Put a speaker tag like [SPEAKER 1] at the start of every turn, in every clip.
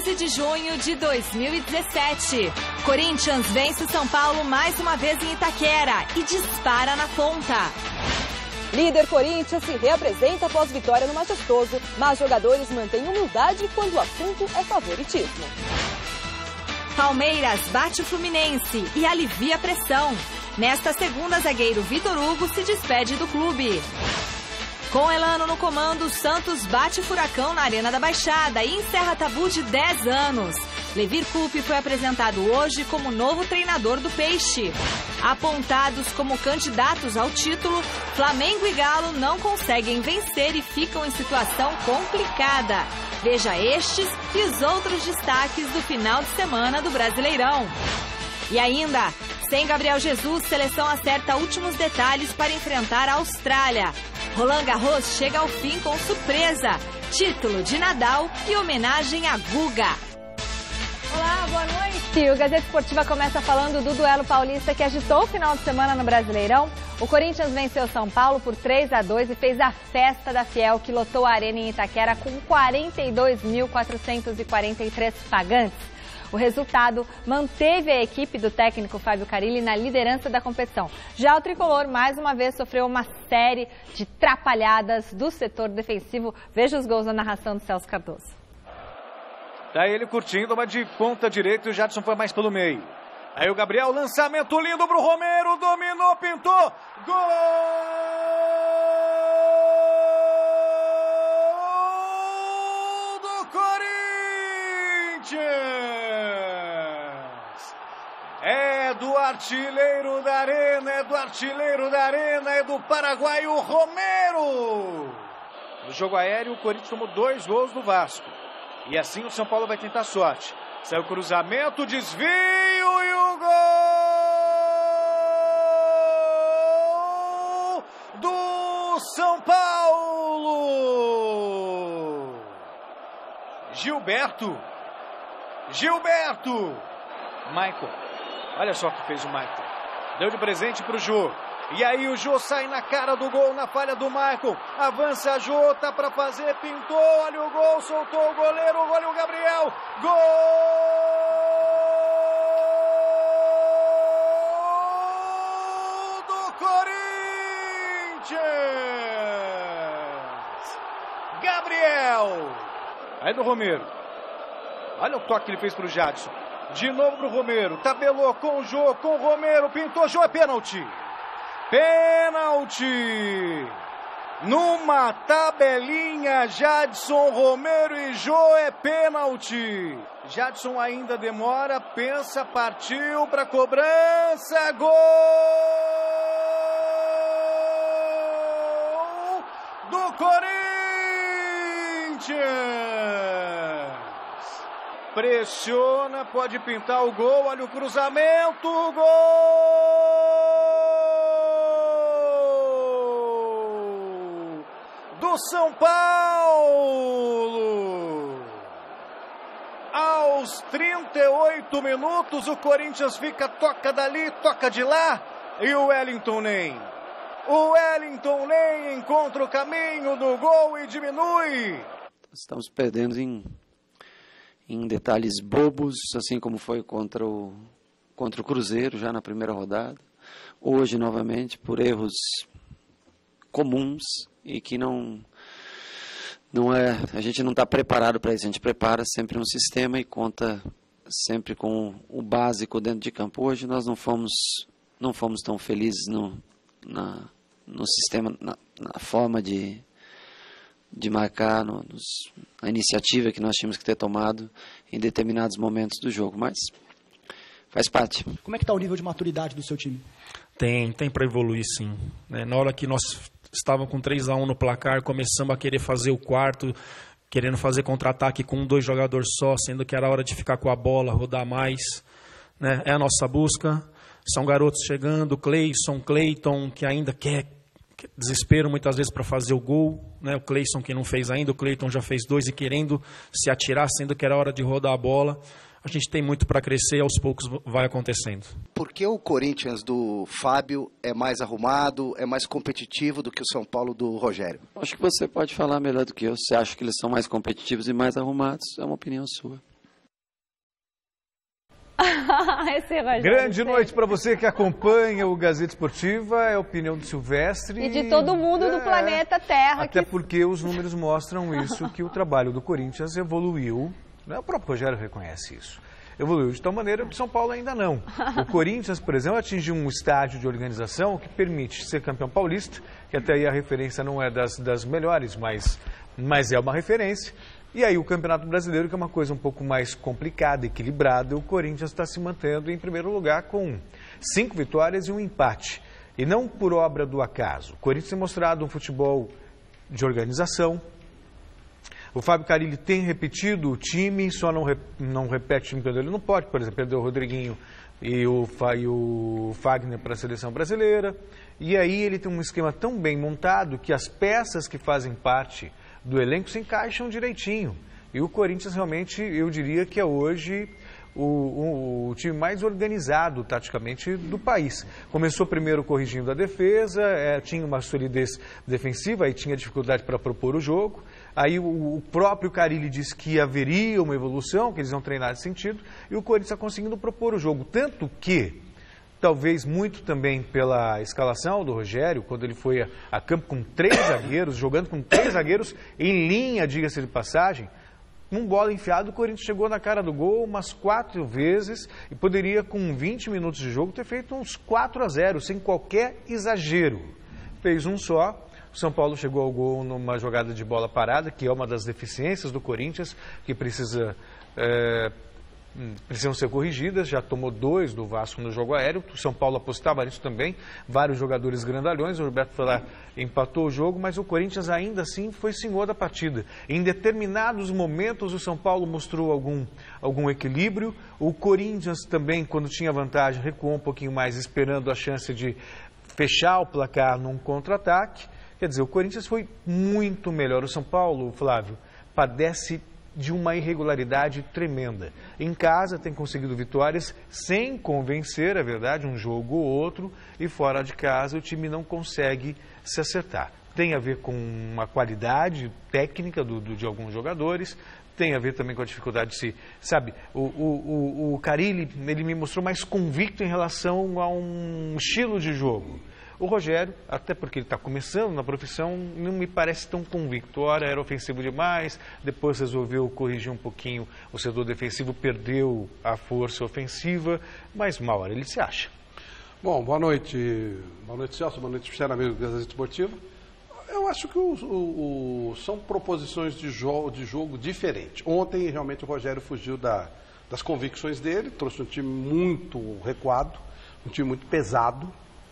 [SPEAKER 1] 12 de junho de 2017. Corinthians vence o São Paulo mais uma vez em Itaquera e dispara na ponta.
[SPEAKER 2] Líder Corinthians se reapresenta após vitória no Majestoso, mas jogadores mantêm humildade quando o assunto é favoritismo.
[SPEAKER 1] Palmeiras bate o Fluminense e alivia a pressão. Nesta segunda, zagueiro Vitor Hugo se despede do clube. Com Elano no comando, Santos bate o Furacão na Arena da Baixada e encerra tabu de 10 anos. Levir Coupe foi apresentado hoje como novo treinador do Peixe. Apontados como candidatos ao título, Flamengo e Galo não conseguem vencer e ficam em situação complicada. Veja estes e os outros destaques do final de semana do Brasileirão. E ainda, sem Gabriel Jesus, seleção acerta últimos detalhes para enfrentar a Austrália. Roland Garros chega ao fim com surpresa, título de Nadal e homenagem a Guga.
[SPEAKER 3] Olá, boa noite. O Gazeta Esportiva começa falando do duelo paulista que agitou o final de semana no Brasileirão. O Corinthians venceu São Paulo por 3-2 e fez a festa da Fiel, que lotou a arena em Itaquera com 42.443 pagantes. O resultado manteve a equipe do técnico Fábio Carille na liderança da competição. Já o Tricolor, mais uma vez, sofreu uma série de trapalhadas do setor defensivo. Veja os gols na narração do Celso Cardoso.
[SPEAKER 4] Tá ele curtindo, mas de ponta direita, o Jadson foi mais pelo meio. Aí o Gabriel, lançamento lindo pro Romero, dominou, pintou, gol do Corinthians! É do artilheiro da arena, é do paraguaio Romero. No jogo aéreo, o Corinthians tomou 2 gols do Vasco. E assim o São Paulo vai tentar sorte. Saiu o cruzamento, desvio e o gol do São Paulo. Gilberto. Michael. Olha só o que fez o Michael. Deu de presente pro Jô. E aí o Jô sai na cara do gol, na falha do Michael. Avança Jô, tá pra fazer, pintou, olha o gol, soltou o goleiro, olha o Gabriel. Gol do Corinthians! Gabriel! Aí do Romero. Olha o toque que ele fez pro Jadson. De novo pro Romero, tabelou com o Jô, com o Romero, pintou, Jô, é pênalti. Pênalti! Numa tabelinha, Jadson, Romero e Jô, é pênalti. Jadson ainda demora, pensa, partiu para cobrança, gol do Corinthians! Pressiona, pode pintar o gol, olha o cruzamento, gol do São Paulo. Aos 38 minutos, o Corinthians fica, toca dali, toca de lá, e o Wellington Ney encontra o caminho do gol e diminui.
[SPEAKER 5] Estamos perdendo em detalhes bobos, assim como foi contra o Cruzeiro, já na primeira rodada. Hoje, novamente, por erros comuns e que a gente não está preparado para isso. A gente prepara sempre um sistema e conta sempre com o básico dentro de campo. Hoje nós não fomos tão felizes no sistema, na forma de marcar, a iniciativa que nós tínhamos que ter tomado em determinados momentos do jogo, mas faz parte.
[SPEAKER 6] Como é que está o nível de maturidade do seu time?
[SPEAKER 7] Tem para evoluir, sim. Na hora que nós estávamos com 3-1 no placar, começamos a querer fazer o quarto, querendo fazer contra-ataque com 2 jogadores só, sendo que era hora de ficar com a bola, rodar mais. É a nossa busca. São garotos chegando, Cleiton, que ainda quer desespero muitas vezes para fazer o gol, O Cleison que não fez ainda, o Cleiton já fez 2 e querendo se atirar, sendo que era hora de rodar a bola. A gente tem muito para crescer e aos poucos vai acontecendo.
[SPEAKER 8] Por que o Corinthians do Fábio é mais arrumado, é mais competitivo do que o São Paulo do Rogério?
[SPEAKER 5] Acho que você pode falar melhor do que eu. Você acha que eles são mais competitivos e mais arrumados? É uma opinião sua.
[SPEAKER 3] Esse Rogério
[SPEAKER 4] Grande noite para você que acompanha o Gazeta Esportiva, é a opinião do Silvestre.
[SPEAKER 3] E de todo mundo do planeta Terra.
[SPEAKER 4] Até porque os números mostram isso, que o trabalho do Corinthians evoluiu, né? O próprio Rogério reconhece isso. Evoluiu de tal maneira que o São Paulo ainda não. O Corinthians, por exemplo, atingiu um estágio de organização que permite ser campeão paulista, que até aí a referência não é das melhores, mas é uma referência. E aí o Campeonato Brasileiro, que é uma coisa um pouco mais complicada, equilibrada, o Corinthians está se mantendo em primeiro lugar com 5 vitórias e um empate. E não por obra do acaso. O Corinthians tem mostrado um futebol de organização. O Fábio Carilli tem repetido o time, só não repete o time quando ele não pode. Por exemplo, perdeu o Rodriguinho e o Fagner para a seleção brasileira. E aí ele tem um esquema tão bem montado que as peças que fazem parte do elenco se encaixam direitinho. E o Corinthians realmente, eu diria que é hoje o time mais organizado taticamente do país. Começou primeiro corrigindo a defesa, tinha uma solidez defensiva, aí tinha dificuldade para propor o jogo. Aí o próprio Carilli disse que haveria uma evolução, que eles iam treinar nesse sentido, e o Corinthians está conseguindo propor o jogo. Tanto que, talvez muito também pela escalação do Rogério, quando ele foi a campo com 3 zagueiros, jogando com 3 zagueiros em linha, diga-se de passagem, com bola enfiada, o Corinthians chegou na cara do gol umas 4 vezes e poderia, com 20 minutos de jogo, ter feito uns 4-0, sem qualquer exagero. Fez um só. O São Paulo chegou ao gol numa jogada de bola parada, que é uma das deficiências do Corinthians, que precisam ser corrigidas. Já tomou 2 do Vasco no jogo aéreo. O São Paulo apostava nisso também. Vários jogadores grandalhões. O Roberto foi lá, empatou o jogo, mas o Corinthians ainda assim foi senhor da partida. Em determinados momentos o São Paulo mostrou algum equilíbrio. O Corinthians também, quando tinha vantagem, recuou um pouquinho mais, esperando a chance de fechar o placar num contra-ataque. Quer dizer, o Corinthians foi muito melhor. O São Paulo, Flávio, padece de uma irregularidade tremenda. Em casa tem conseguido vitórias sem convencer, é verdade, um jogo ou outro, e fora de casa o time não consegue se acertar. Tem a ver com uma qualidade técnica de alguns jogadores, tem a ver também com a dificuldade de se... Sabe, o Carilli, ele me mostrou mais convicto em relação a um estilo de jogo. O Rogério, até porque ele está começando na profissão, não me parece tão convicto. Ora era ofensivo demais, depois resolveu corrigir um pouquinho o setor defensivo, perdeu a força ofensiva, mas uma hora ele se acha.
[SPEAKER 9] Bom, boa noite Celso, boa noite, Cristiano, amigo do Gazeta Esportiva. Eu acho que são proposições de jogo diferentes. Ontem, realmente, o Rogério fugiu das convicções dele, trouxe um time muito recuado, um time muito pesado,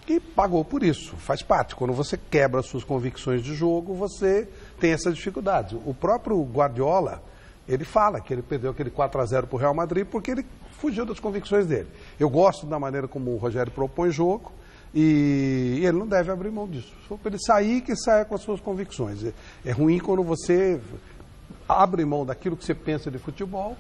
[SPEAKER 9] e pagou por isso, faz parte. Quando você quebra as suas convicções de jogo, você tem essa dificuldade. O próprio Guardiola, ele fala que ele perdeu aquele 4-0 para o Real Madrid porque ele fugiu das convicções dele. Eu gosto da maneira como o Rogério propõe jogo e ele não deve abrir mão disso. Se for para ele sair, que saia com as suas convicções. É ruim quando você abre mão daquilo que você pensa de futebol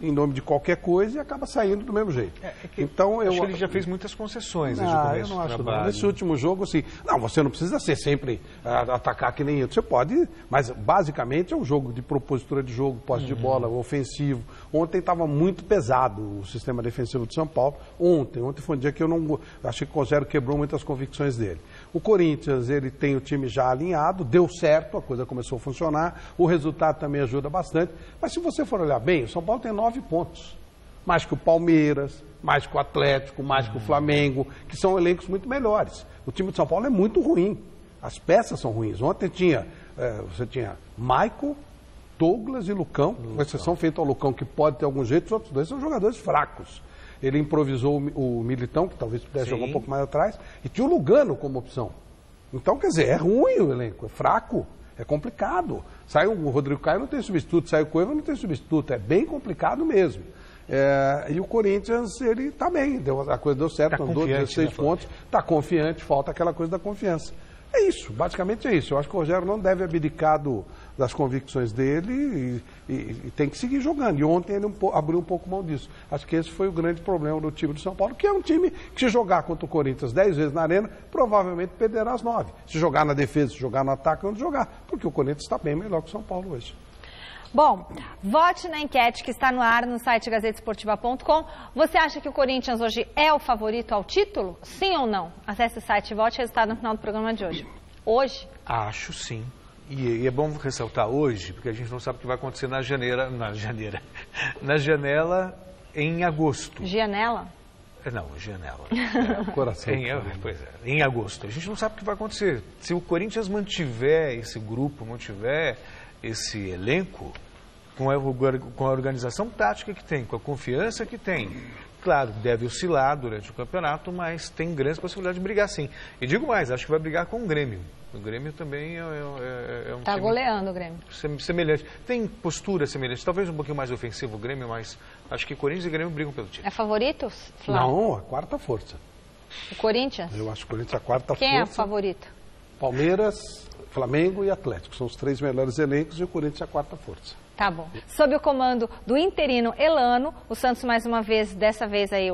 [SPEAKER 9] em nome de qualquer coisa e acaba saindo do mesmo jeito. Então,
[SPEAKER 4] acho que ele já fez muitas concessões desde o começo
[SPEAKER 9] eu não acho
[SPEAKER 4] do trabalho.
[SPEAKER 9] Nesse último jogo, assim, não, você não precisa ser sempre atacar que nem eu. Você pode, mas basicamente é um jogo de propositura de jogo, posse de bola, ofensivo. Ontem estava muito pesado o sistema defensivo de São Paulo. Ontem foi um dia que eu não... Achei que o Rogério quebrou muitas convicções dele. O Corinthians, ele tem o time já alinhado, deu certo, a coisa começou a funcionar, o resultado também ajuda bastante. Mas se você for olhar bem, o São Paulo tem 9 pontos. Mais que o Palmeiras, mais que o Atlético, mais que o Flamengo, que são elencos muito melhores. O time de São Paulo é muito ruim. As peças são ruins. Ontem você tinha Maicon, Douglas e Lucão, com exceção feita ao Lucão, que pode ter algum jeito, os outros 2 são jogadores fracos. Ele improvisou o Militão, que talvez pudesse jogar um pouco mais atrás, e tinha o Lugano como opção. Então, quer dizer, é ruim o elenco, é fraco, é complicado. Sai o Rodrigo Caio, não tem substituto, sai o Cueva, não tem substituto, é bem complicado mesmo. E o Corinthians, ele está bem, a coisa deu certo, andou 16 pontos, está confiante, falta aquela coisa da confiança. É isso, basicamente é isso. Eu acho que o Rogério não deve abdicar das convicções dele e tem que seguir jogando. E ontem ele abriu um pouco mão disso. Acho que esse foi o grande problema do time do São Paulo, que é um time que, se jogar contra o Corinthians 10 vezes na arena, provavelmente perderá as 9. Se jogar na defesa, se jogar no ataque, não jogar. Porque o Corinthians está bem melhor que o São Paulo hoje.
[SPEAKER 3] Bom, vote na enquete que está no ar no site gazetesportiva.com. Você acha que o Corinthians hoje é o favorito ao título? Sim ou não? Acesse o site e vote o resultado no final do programa de hoje. Hoje?
[SPEAKER 10] Acho sim. E é bom ressaltar hoje, porque a gente não sabe o que vai acontecer na janela em agosto.
[SPEAKER 3] Janela?
[SPEAKER 10] Não, janela.
[SPEAKER 9] Coração.
[SPEAKER 10] Em agosto. A gente não sabe o que vai acontecer. Se o Corinthians mantiver esse grupo, mantiver esse elenco, com a organização tática que tem, com a confiança que tem, claro, deve oscilar durante o campeonato, mas tem grandes possibilidades de brigar sim. E digo mais, acho que vai brigar com o Grêmio. O Grêmio também é um
[SPEAKER 3] time goleando o Grêmio.
[SPEAKER 10] Semelhante. Tem postura semelhante, talvez um pouquinho mais ofensivo o Grêmio, mas acho que Corinthians e Grêmio brigam pelo título.
[SPEAKER 3] É favorito, Flávio?
[SPEAKER 9] Não, a quarta força.
[SPEAKER 3] O Corinthians?
[SPEAKER 9] Eu acho que o Corinthians é a quarta força.
[SPEAKER 3] Quem é o favorito?
[SPEAKER 9] Palmeiras, Flamengo e Atlético. São os 3 melhores elencos e o Corinthians é a quarta força.
[SPEAKER 3] Tá bom. Sob o comando do interino Elano, o Santos mais uma vez, dessa vez aí,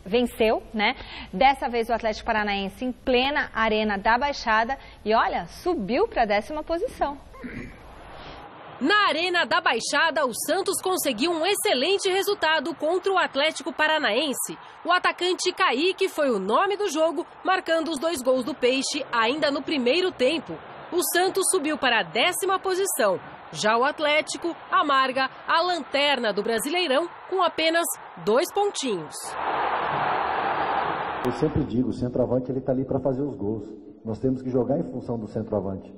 [SPEAKER 3] venceu, né? Dessa vez o Atlético Paranaense em plena arena da Baixada e olha, subiu para a 10ª posição.
[SPEAKER 11] Na Arena da Baixada, o Santos conseguiu um excelente resultado contra o Atlético Paranaense. O atacante Kaique foi o nome do jogo, marcando os 2 gols do Peixe ainda no primeiro tempo. O Santos subiu para a 10ª posição. Já o Atlético amarga a lanterna do Brasileirão com apenas 2 pontinhos.
[SPEAKER 12] Eu sempre digo, o centroavante ele está ali para fazer os gols. Nós temos que jogar em função do centroavante.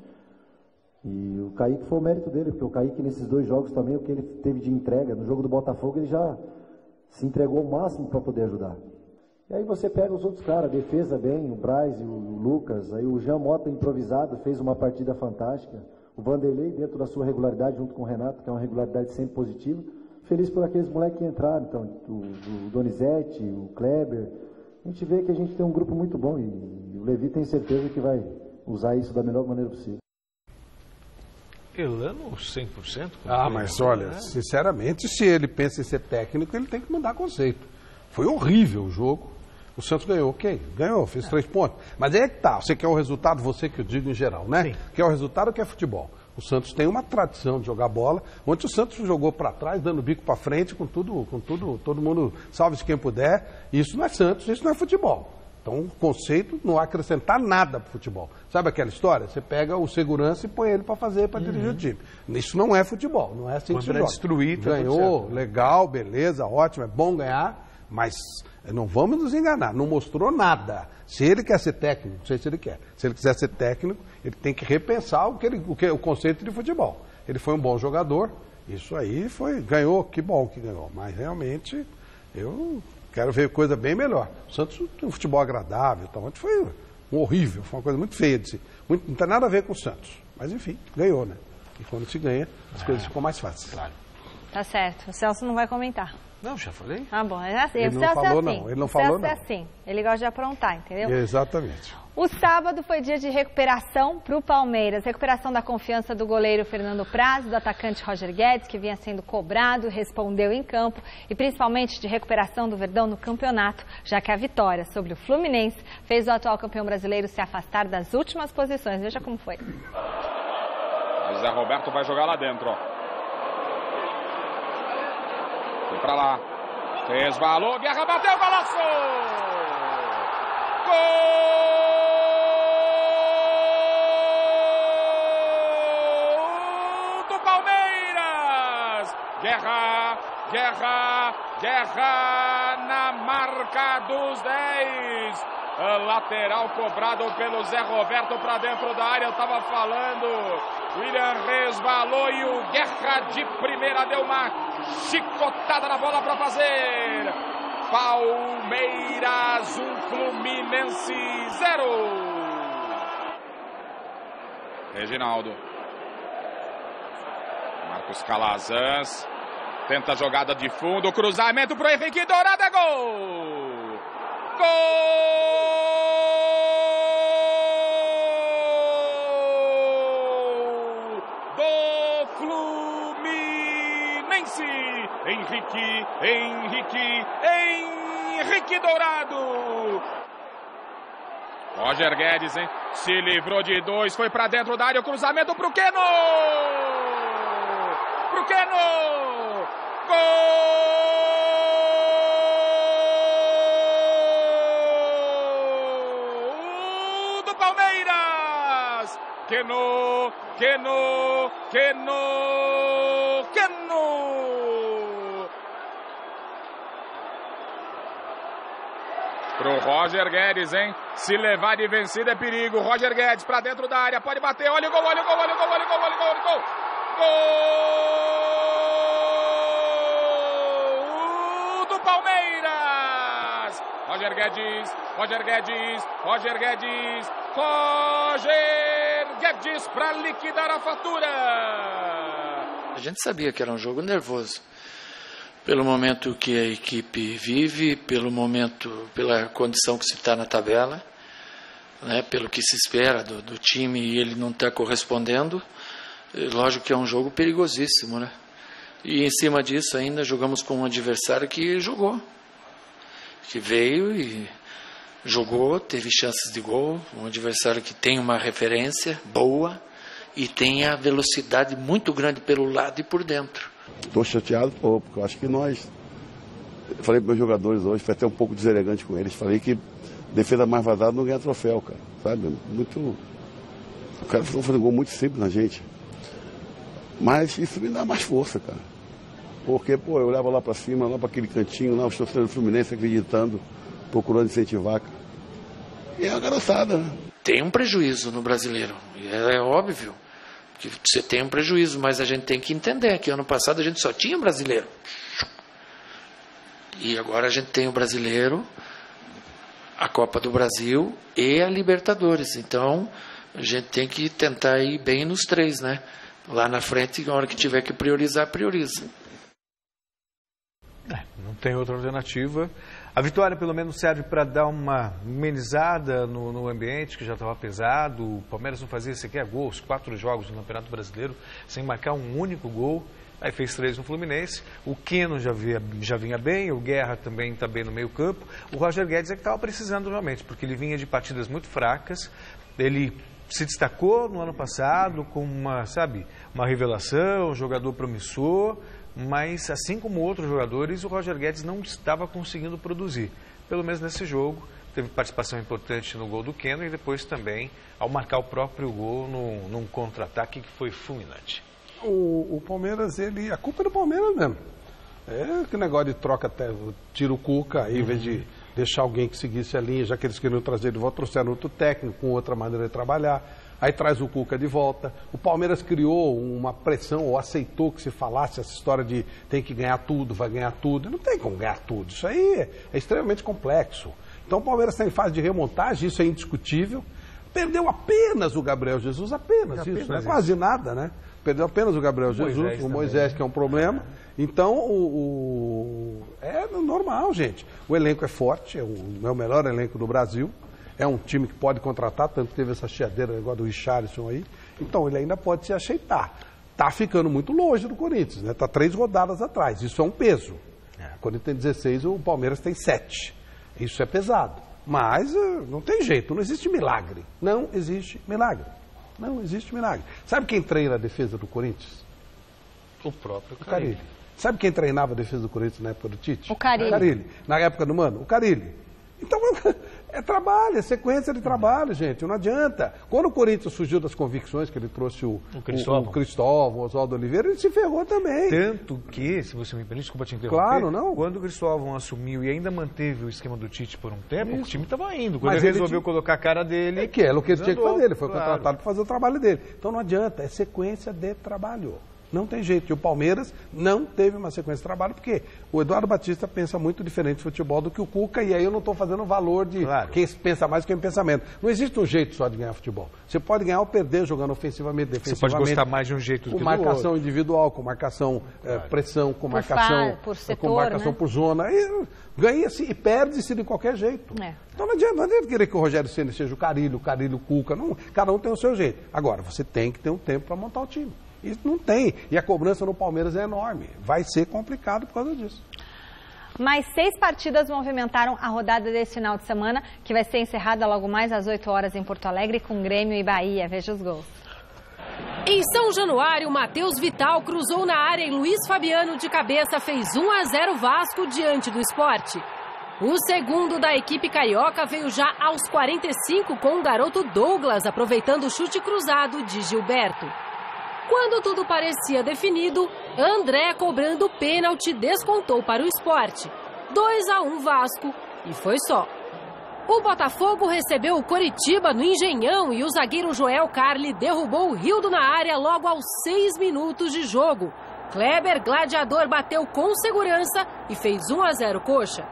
[SPEAKER 12] E o Kaique foi o mérito dele, porque o Kaique nesses 2 jogos também, o que ele teve de entrega, no jogo do Botafogo ele já se entregou ao máximo para poder ajudar. E aí você pega os outros caras, defesa bem, o Braz e o Lucas, aí o Jean Mota improvisado, fez uma partida fantástica. O Vanderlei dentro da sua regularidade junto com o Renato, que é uma regularidade sempre positiva. Feliz por aqueles moleques que entraram, então, o Donizete, o Kleber. A gente vê que a gente tem um grupo muito bom e o Levi tem certeza que vai usar isso da melhor maneira possível.
[SPEAKER 10] Elano 100%?
[SPEAKER 9] Mas olha, sinceramente, se ele pensa em ser técnico, ele tem que mudar conceito. Foi horrível o jogo. O Santos ganhou, ok, ganhou, fez 3 pontos. Mas aí é que tá, você quer o resultado, você que eu digo em geral, né? Sim. Quer o resultado ou quer futebol? O Santos tem uma tradição de jogar bola. Ontem o Santos jogou para trás, dando bico para frente, com tudo, todo mundo, salve-se quem puder. Isso não é Santos, isso não é futebol. Então, o conceito não vai acrescentar nada para o futebol. Sabe aquela história? Você pega o segurança e põe ele para fazer, para dirigir o time. Isso não é futebol, não é assim que se joga.
[SPEAKER 10] Destruir, tá
[SPEAKER 9] ganhou, legal, beleza, ótimo, é bom ganhar, mas não vamos nos enganar, não mostrou nada. Se ele quer ser técnico, não sei se ele quer. Se ele quiser ser técnico, ele tem que repensar o conceito de futebol. Ele foi um bom jogador, isso aí ganhou, que bom que ganhou. Mas realmente, eu quero ver coisa bem melhor. O Santos tem um futebol agradável, então, ontem foi horrível, foi uma coisa muito feia de si. Não tem nada a ver com o Santos. Mas enfim, ganhou, né? E quando se ganha, as coisas ficam mais fáceis. Claro.
[SPEAKER 3] Tá certo, o Celso não vai comentar.
[SPEAKER 10] Não, já falei.
[SPEAKER 3] Ah, bom, é assim.
[SPEAKER 9] Ele não falou, não. Ele não falou, não.
[SPEAKER 3] É assim. Ele gosta de aprontar, entendeu?
[SPEAKER 9] Exatamente.
[SPEAKER 3] O sábado foi dia de recuperação para o Palmeiras. Recuperação da confiança do goleiro Fernando Praz, do atacante Roger Guedes, que vinha sendo cobrado, respondeu em campo. E principalmente de recuperação do Verdão no campeonato, já que a vitória sobre o Fluminense fez o atual campeão brasileiro se afastar das últimas posições. Veja como foi.
[SPEAKER 13] Zé Roberto vai jogar lá dentro, ó. Foi pra lá. Resvalou, Guerra bateu, golaço! Gol do Palmeiras! Guerra na marca dos 10. Lateral cobrado pelo Zé Roberto para dentro da área, eu estava falando. William resvalou e o Guerra de primeira deu uma chicotada na bola para fazer. Palmeiras 1, Fluminense 0. Reginaldo. Marcos Calazans. Tenta a jogada de fundo, cruzamento para o Henrique Dourado, é gol! Gol do Fluminense! Henrique Dourado! Roger Guedes, hein? Se livrou de 2, foi pra dentro da área, o cruzamento pro Keno! Gol! Gol do Fluminense! Henrique Dourado! Roger Guedes, hein? Se livrou de 2, foi pra dentro da área, o cruzamento pro Keno! Gol! Gol do Fluminense! Henrique Dourado! Roger Guedes, hein? Se livrou de 2, foi pra dentro da área, o cruzamento pro Keno! pro Keno! Gol do Palmeiras! Keno! Pro Roger Guedes, hein? Se levar de vencida é perigo. Roger Guedes pra dentro da área, pode bater. Olha o gol, olha o gol, olha o gol, olha o gol, olha o gol, olha o gol. Gol do Palmeiras! Roger Guedes pra liquidar a fatura.
[SPEAKER 14] A gente sabia que era um jogo nervoso. Pelo momento que a equipe vive, pela condição que se está na tabela, né, pelo que se espera do time e ele não está correspondendo, lógico que é um jogo perigosíssimo, né? E em cima disso ainda jogamos com um adversário que jogou, que veio e jogou, teve chances de gol, um adversário que tem uma referência boa e tem a velocidade muito grande pelo lado e por dentro.
[SPEAKER 15] Estou chateado, porque eu acho que nós... Eu falei para meus jogadores hoje, foi até um pouco deselegante com eles, falei que defesa mais vazada não ganha troféu, cara, sabe? Muito... O cara ficou fazendo gol muito simples na gente. Mas isso me dá mais força, cara. Porque, eu olhava lá para cima, lá para aquele cantinho, lá os torcedores do Fluminense acreditando, procurando incentivar, cara. E é uma garotada, né?
[SPEAKER 14] Tem um prejuízo no brasileiro, é óbvio. Que você tem um prejuízo, mas a gente tem que entender que ano passado a gente só tinha brasileiro. E agora a gente tem o brasileiro, a Copa do Brasil e a Libertadores. Então, a gente tem que tentar ir bem nos três, né? Lá na frente, na hora que tiver que priorizar, prioriza.
[SPEAKER 10] Não tem outra alternativa. A vitória, pelo menos, serve para dar uma amenizada no ambiente, que já estava pesado. O Palmeiras não fazia sequer gols, 4 jogos no Campeonato Brasileiro, sem marcar um único gol. Aí fez 3 no Fluminense. O Keno já vinha bem, o Guerra também está bem no meio campo. O Roger Guedes é que estava precisando realmente, porque ele vinha de partidas muito fracas. Ele se destacou no ano passado com uma revelação, um jogador promissor. Mas, assim como outros jogadores, o Roger Guedes não estava conseguindo produzir. Pelo menos nesse jogo, teve participação importante no gol do Keno e depois também ao marcar o próprio gol num contra-ataque que foi fulminante.
[SPEAKER 9] O Palmeiras, a culpa é do Palmeiras mesmo. É aquele negócio de troca, tira o Cuca, aí, em vez de deixar alguém que seguisse a linha, já que eles queriam trazer de volta, trouxeram outro técnico, com outra maneira de trabalhar. Aí traz o Cuca de volta. O Palmeiras criou uma pressão, ou aceitou que se falasse essa história de tem que ganhar tudo, vai ganhar tudo. Não tem como ganhar tudo. Isso aí é extremamente complexo. Então o Palmeiras está em fase de remontagem, isso é indiscutível. Perdeu apenas o Gabriel Jesus, apenas isso, não é quase nada, né? Perdeu apenas o Gabriel Jesus, o Moisés, que é um problema. Então, é normal, gente. O elenco é forte, é o melhor elenco do Brasil. É um time que pode contratar, tanto que teve essa chiadeira igual do Richarlison aí. Então, ele ainda pode se ajeitar. Está ficando muito longe do Corinthians, né? Está 3 rodadas atrás. Isso é um peso. O Corinthians tem 16, o Palmeiras tem 7. Isso é pesado. Mas não tem jeito, não existe milagre. Não existe milagre. Não existe milagre. Sabe quem treina a defesa do Corinthians?
[SPEAKER 10] O próprio
[SPEAKER 9] Carille. Sabe quem treinava a defesa do Corinthians na época do Tite?
[SPEAKER 3] O Carille.
[SPEAKER 9] Na época do Mano? O Carille. Então, é trabalho, é sequência de trabalho, gente, não adianta. Quando o Corinthians surgiu das convicções, que ele trouxe o Cristóvão, o Oswaldo Oliveira, ele se ferrou também.
[SPEAKER 10] Tanto que, se você me permite, desculpa te interromper,
[SPEAKER 9] claro, não.
[SPEAKER 10] Quando o Cristóvão assumiu e ainda manteve o esquema do Tite por um tempo, o time estava indo. Quando ele resolveu colocar a cara dele...
[SPEAKER 9] Que era o que ele tinha que fazer, ele foi contratado para fazer o trabalho dele. Então não adianta, é sequência de trabalho. Não tem jeito. E o Palmeiras não teve uma sequência de trabalho, porque o Eduardo Batista pensa muito diferente de futebol do que o Cuca, e aí eu não estou fazendo valor de quem pensa mais que quem pensa menos. Não existe um jeito só de ganhar futebol. Você pode ganhar ou perder jogando ofensivamente, defensivamente.
[SPEAKER 10] Você pode gostar mais de um jeito do que do outro.
[SPEAKER 9] Com marcação individual, com marcação pressão, com marcação
[SPEAKER 3] por
[SPEAKER 9] marcação por zona. Ganha-se e perde-se de qualquer jeito. Então não adianta querer que o Rogério Ceni seja o Carille, o Cuca. Não, cada um tem o seu jeito. Agora, você tem que ter um tempo para montar o time. Isso não tem. E a cobrança no Palmeiras é enorme. Vai ser complicado por causa disso.
[SPEAKER 3] Mais 6 partidas movimentaram a rodada desse final de semana, que vai ser encerrada logo mais às 8 horas em Porto Alegre, com Grêmio e Bahia. Veja os gols.
[SPEAKER 11] Em São Januário, Matheus Vital cruzou na área e Luiz Fabiano de cabeça fez 1-0 Vasco diante do Sport. O segundo da equipe carioca veio já aos 45 com o garoto Douglas aproveitando o chute cruzado de Gilberto. Quando tudo parecia definido, André cobrando pênalti descontou para o Sport. 2-1 Vasco e foi só. O Botafogo recebeu o Coritiba no Engenhão e o zagueiro Joel Carli derrubou o Rildo na área logo aos 6 minutos de jogo. Kleber Gladiador bateu com segurança e fez 1-0 Coxa.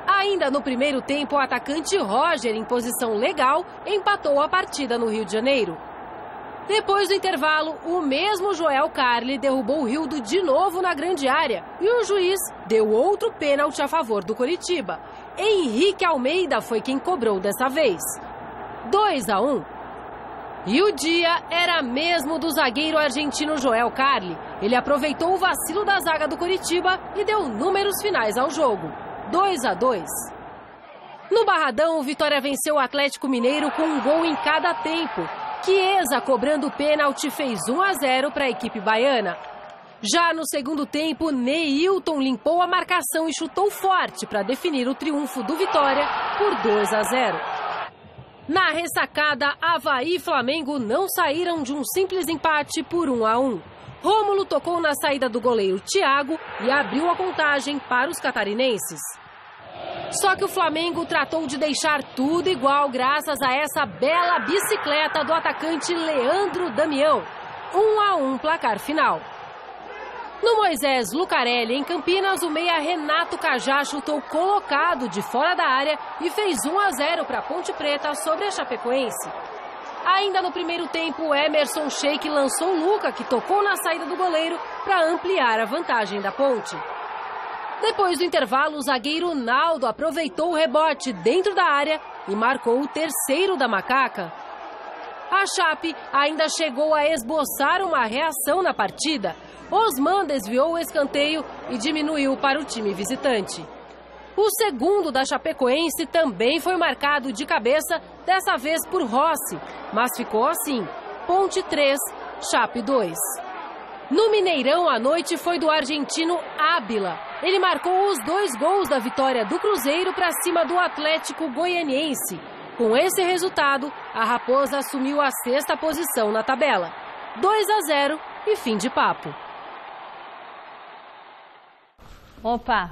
[SPEAKER 11] Ainda no primeiro tempo, o atacante Roger, em posição legal, empatou a partida no Rio de Janeiro. Depois do intervalo, o mesmo Joel Carli derrubou o Rildo de novo na grande área e o juiz deu outro pênalti a favor do Coritiba. Henrique Almeida foi quem cobrou dessa vez. 2-1. E o dia era mesmo do zagueiro argentino Joel Carli. Ele aproveitou o vacilo da zaga do Coritiba e deu números finais ao jogo. 2-2. No Barradão, o Vitória venceu o Atlético Mineiro com um gol em cada tempo. Chiesa, cobrando o pênalti, fez 1-0 para a equipe baiana. Já no segundo tempo, Neilton limpou a marcação e chutou forte para definir o triunfo do Vitória por 2-0. Na ressacada, Avaí e Flamengo não saíram de um simples empate por 1-1. Rômulo tocou na saída do goleiro Thiago e abriu a contagem para os catarinenses. Só que o Flamengo tratou de deixar tudo igual graças a essa bela bicicleta do atacante Leandro Damião. 1-1 placar final. No Moisés Lucarelli, em Campinas, o meia Renato Cajá chutou colocado de fora da área e fez 1-0 para a Ponte Preta sobre a Chapecoense. Ainda no primeiro tempo, Emerson Sheik lançou Luca, que tocou na saída do goleiro para ampliar a vantagem da Ponte. Depois do intervalo, o zagueiro Naldo aproveitou o rebote dentro da área e marcou o terceiro da Macaca. A Chape ainda chegou a esboçar uma reação na partida. Osman desviou o escanteio e diminuiu para o time visitante. O segundo da Chapecoense também foi marcado de cabeça, dessa vez por Rossi, mas ficou assim: Ponte 3, Chape 2. No Mineirão, a noite foi do argentino Ábila. Ele marcou os 2 gols da vitória do Cruzeiro para cima do Atlético Goianiense. Com esse resultado, a Raposa assumiu a 6ª posição na tabela. 2-0 e fim de papo.
[SPEAKER 3] Opa!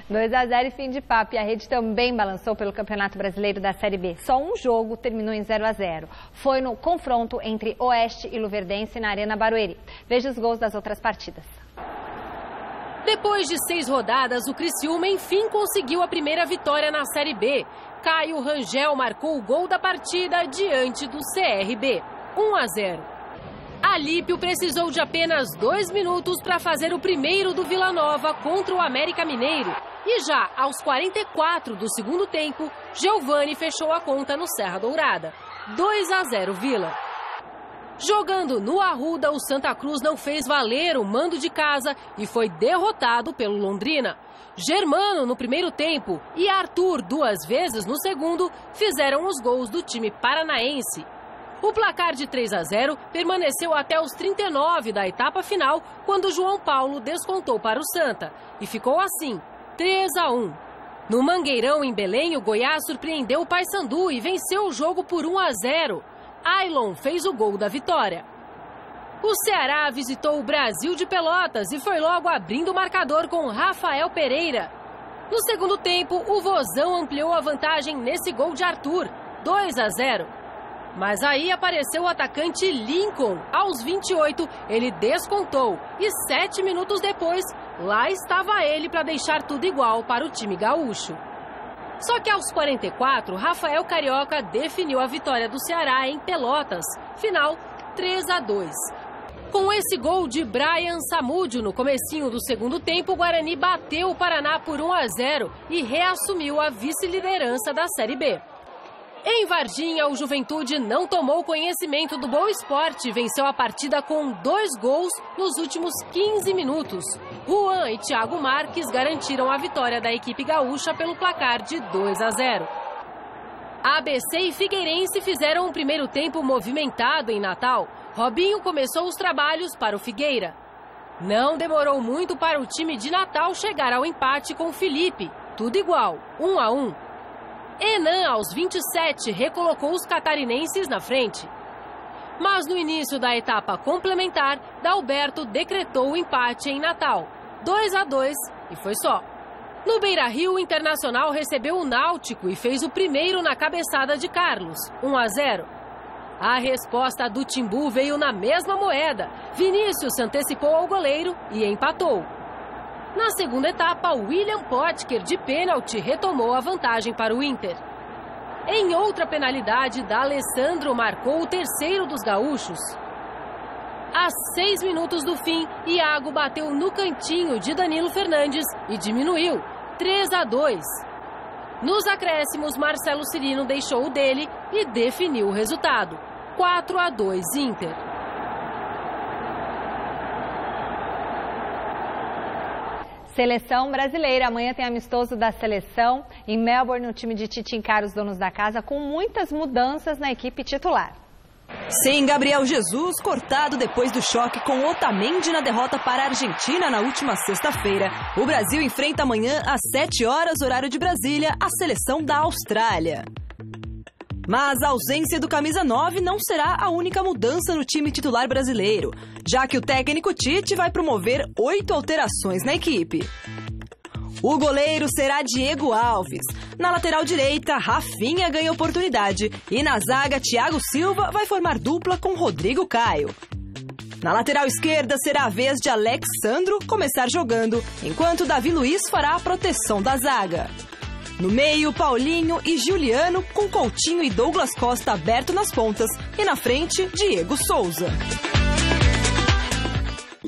[SPEAKER 3] 2-0 e fim de papo. E a rede também balançou pelo Campeonato Brasileiro da Série B. Só um jogo terminou em 0-0. Foi no confronto entre Oeste e Luverdense na Arena Barueri. Veja os gols das outras partidas.
[SPEAKER 11] Depois de 6 rodadas, o Criciúma enfim conseguiu a primeira vitória na Série B. Caio Rangel marcou o gol da partida diante do CRB. 1-0. Alípio precisou de apenas 2 minutos para fazer o primeiro do Vila Nova contra o América Mineiro. E já aos 44 do segundo tempo, Giovani fechou a conta no Serra Dourada. 2-0 Vila. Jogando no Arruda, o Santa Cruz não fez valer o mando de casa e foi derrotado pelo Londrina. Germano no primeiro tempo e Arthur 2 vezes no segundo fizeram os gols do time paranaense. O placar de 3-0 permaneceu até os 39 da etapa final, quando João Paulo descontou para o Santa. E ficou assim, 3-1. No Mangueirão, em Belém, o Goiás surpreendeu o Paysandu e venceu o jogo por 1-0. Ailon fez o gol da vitória. O Ceará visitou o Brasil de Pelotas e foi logo abrindo o marcador com Rafael Pereira. No segundo tempo, o Vozão ampliou a vantagem nesse gol de Arthur, 2-0. Mas aí apareceu o atacante Lincoln. Aos 28, ele descontou. E 7 minutos depois, lá estava ele para deixar tudo igual para o time gaúcho. Só que aos 44, Rafael Carioca definiu a vitória do Ceará em Pelotas. Final 3-2. Com esse gol de Brian Samúdio no comecinho do segundo tempo, o Guarani bateu o Paraná por 1-0 e reassumiu a vice-liderança da Série B. Em Varginha, o Juventude não tomou conhecimento do Boa Esporte e venceu a partida com 2 gols nos últimos 15 minutos. Juan e Thiago Marques garantiram a vitória da equipe gaúcha pelo placar de 2-0. ABC e Figueirense fizeram um primeiro tempo movimentado em Natal. Robinho começou os trabalhos para o Figueira. Não demorou muito para o time de Natal chegar ao empate com o Felipe. Tudo igual, 1-1. Enan, aos 27, recolocou os catarinenses na frente. Mas no início da etapa complementar, Dalberto decretou o empate em Natal. 2-2 e foi só. No Beira-Rio, o Internacional recebeu o Náutico e fez o primeiro na cabeçada de Carlos, 1-0. A resposta do Timbu veio na mesma moeda. Vinícius se antecipou ao goleiro e empatou. Na segunda etapa, William Potker, de pênalti, retomou a vantagem para o Inter. Em outra penalidade, D'Alessandro marcou o terceiro dos gaúchos. A 6 minutos do fim, Iago bateu no cantinho de Danilo Fernandes e diminuiu, 3-2. Nos acréscimos, Marcelo Cirino deixou o dele e definiu o resultado, 4-2 Inter.
[SPEAKER 3] Seleção brasileira. Amanhã tem amistoso da seleção em Melbourne. O time de Tite encara os donos da casa com muitas mudanças na equipe titular.
[SPEAKER 2] Sem Gabriel Jesus, cortado depois do choque com Otamendi na derrota para a Argentina na última sexta-feira, o Brasil enfrenta amanhã às 7 horas, horário de Brasília, a seleção da Austrália. Mas a ausência do camisa 9 não será a única mudança no time titular brasileiro, já que o técnico Tite vai promover 8 alterações na equipe. O goleiro será Diego Alves. Na lateral direita, Rafinha ganha oportunidade. E na zaga, Thiago Silva vai formar dupla com Rodrigo Caio. Na lateral esquerda, será a vez de Alex Sandro começar jogando, enquanto Davi Luiz fará a proteção da zaga. No meio, Paulinho e Juliano, com Coutinho e Douglas Costa aberto nas pontas. E na frente, Diego Souza.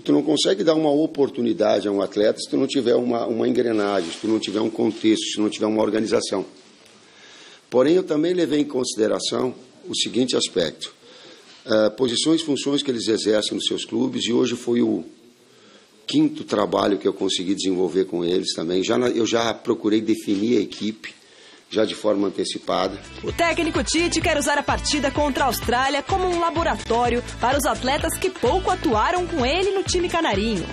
[SPEAKER 16] Tu não consegue dar uma oportunidade a um atleta se tu não tiver uma engrenagem, se tu não tiver um contexto, se tu não tiver uma organização. Porém, eu também levei em consideração o seguinte aspecto. Posições e funções que eles exercem nos seus clubes, e hoje foi o 5º trabalho que eu consegui desenvolver com eles também. Eu já procurei definir a equipe, já de forma antecipada.
[SPEAKER 2] O técnico Tite quer usar a partida contra a Austrália como um laboratório para os atletas que pouco atuaram com ele no time canarinho.